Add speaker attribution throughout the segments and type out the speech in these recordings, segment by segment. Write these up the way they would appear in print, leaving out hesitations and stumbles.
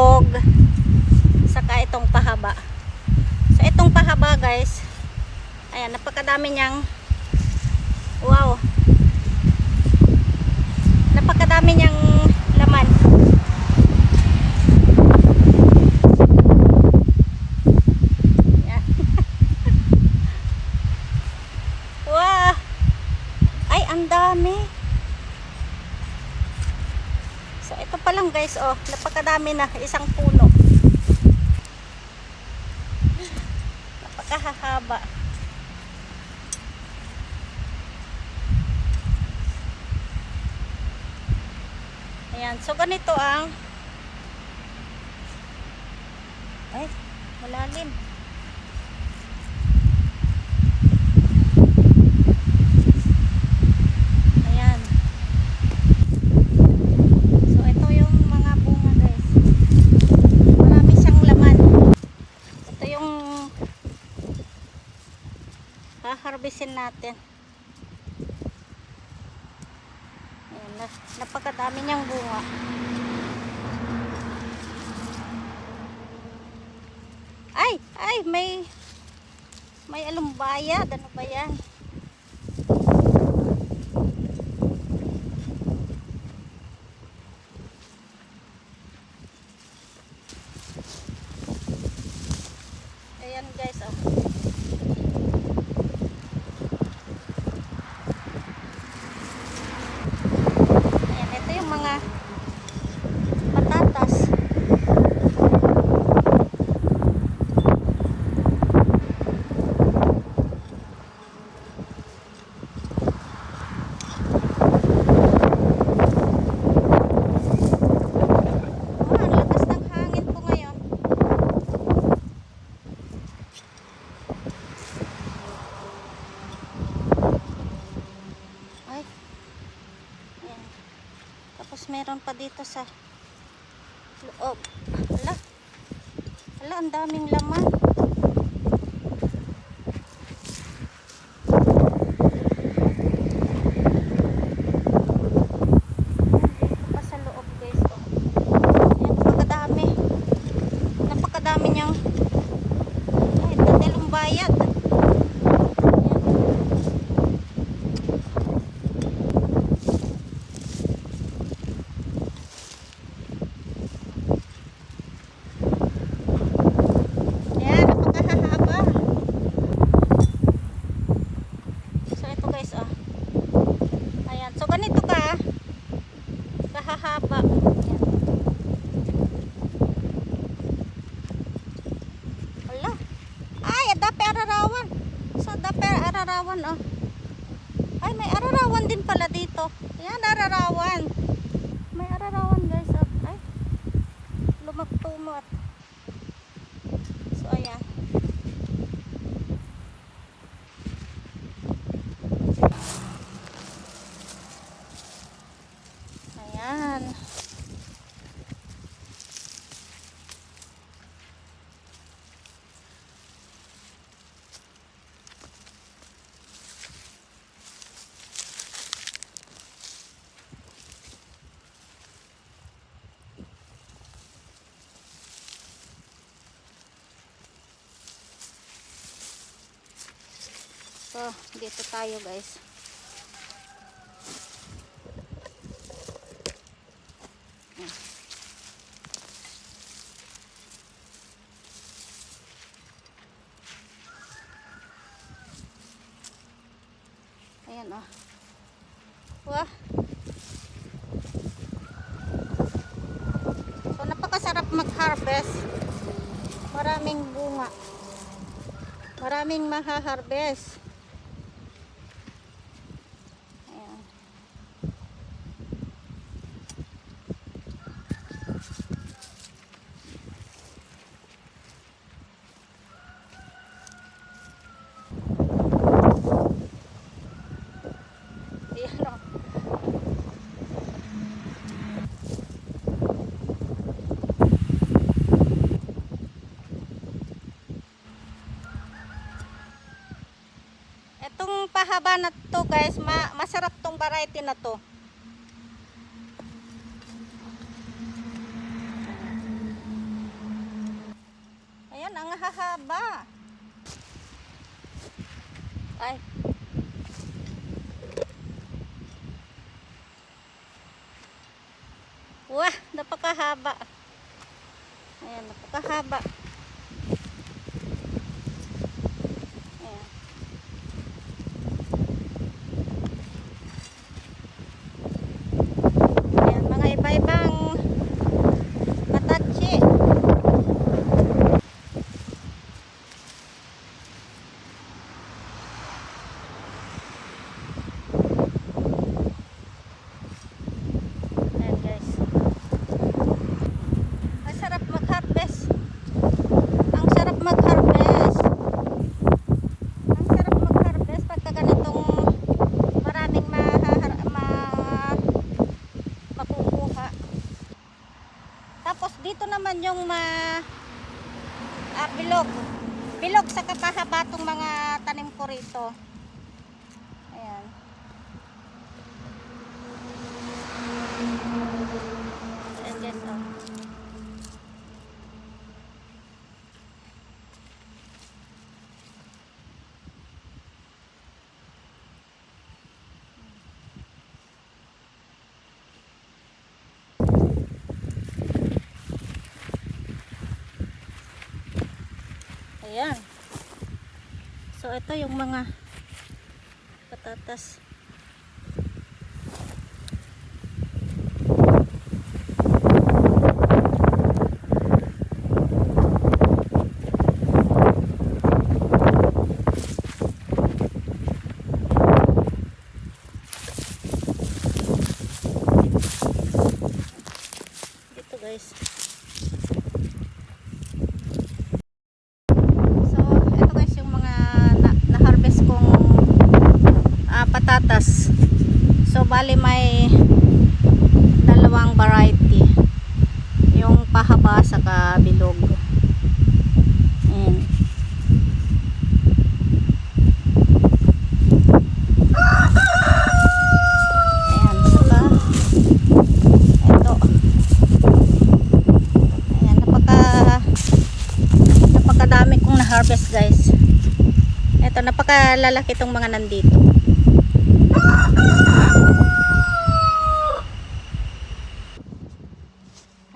Speaker 1: bilog, saka itong pahaba. So itong pahaba guys, ayan, napakadami niyang, wow, napakadami niyang laman. Ayan. Wow, ay ang dami. So ito pa lang guys, oh, napakadami na, isang puno. Napakahaba. Ayan, so ganito ang, ay, malalim. Ayan. So ito yung mga bunga guys. Marami siyang laman. Ito yung haharbisin natin. Ayan, napakadami niyang bunga. Ay, may alumbaya. Ano ba yan? Ayan guys, oh. Ayan, ito yung mga patatas. Ang lakas ng hangin po ngayon. Ay, ayan. Tapos meron pa dito sa loob. Hala, ang daming laman. Dito pa sa loob guys, oh. Ayan, napakadami niyang, ay, dalawang bayad. Ayan, napakahaba. So ito guys, oh. Ayan, so ganito kahahaba. Ayan. Wala. Ay, adape ararawan. So adape ararawan, oh. Ay, may ararawan din pala dito. Ayan, ararawan. May ararawan guys, oh. Ay, lumagtumot. So ayan. Ayan. So, dito tayo guys. Ayan, oh. Wah. So, napakasarap mag-harvest. Maraming bunga. Maraming maha-harvest. Ayan. Ayan, oh. Itong pahaba na to guys, masarap tong variety na to. Ayan, ang hahaba. Ay. Wah, napakahaba. Ayan, napakahaba. Ayan. Ayan, mga iba-ibang katachi. Ayan guys. Ang sarap mag-harvest. Ang sarap mag-harvest. Ang sarap mag-harvest pagka ganitong maraming makukuha. Tapos dito naman yung bilog. Bilog sa kapahaba tong mga tanim ko rito. Ayan. Ayan guys, oh. Ayan. So ito yung mga patatas. Dito guys. Patatas. So bali may dalawang variety. Yung pahaba saka bilog. Ayan. Ayan, saka ito. Ayan, napakadami kong na-harvest guys. Ito, napakalalaki tong mga nandito.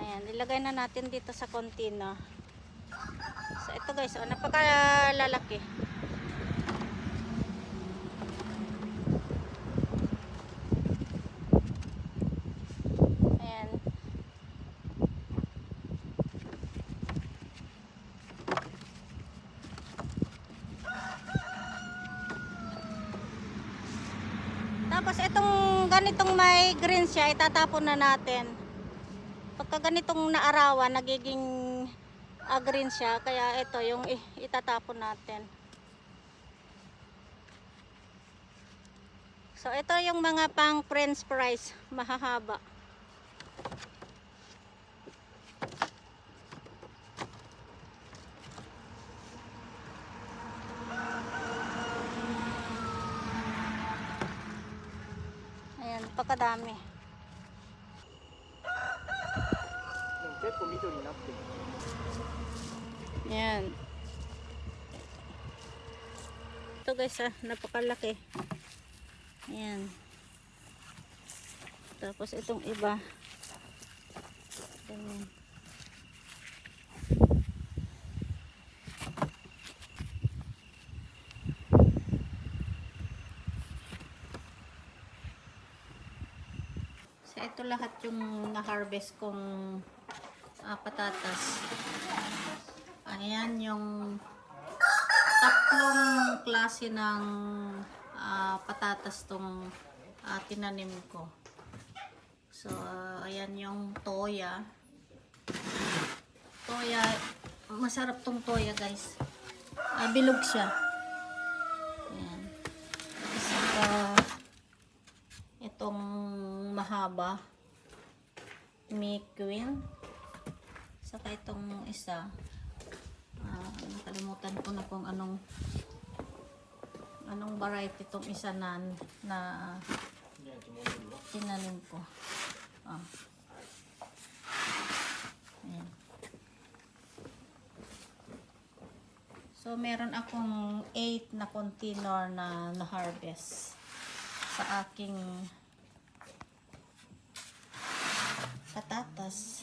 Speaker 1: Ayan, ilagay na natin dito sa container. So ito guys, oh, napakalalaki. Ayan. Tapos itong ganitong may green siya, itatapon na natin. Pagka ganitong naarawan, nagiging green siya, kaya ito yung itatapon natin. So ito yung mga pang french fries, mahahaba. Ayan, napakadami. Ayan. Ito guys, napakalaki. Ayan. Tapos itong iba. Ayan. So ito lahat yung na-harvest kong patatas. Ayan yung tatlong klase ng patatas tong tinanim ko. So ayan yung toya. Toya, masarap tong toya guys. Bilog siya. Ayan. Saka itong mahaba, Queen. Saka itong isa, nakalimutan ko na kung anong variety itong isa na tinanim ko. Ayan. So, meron akong 8 na container na na-harvest sa aking patatas.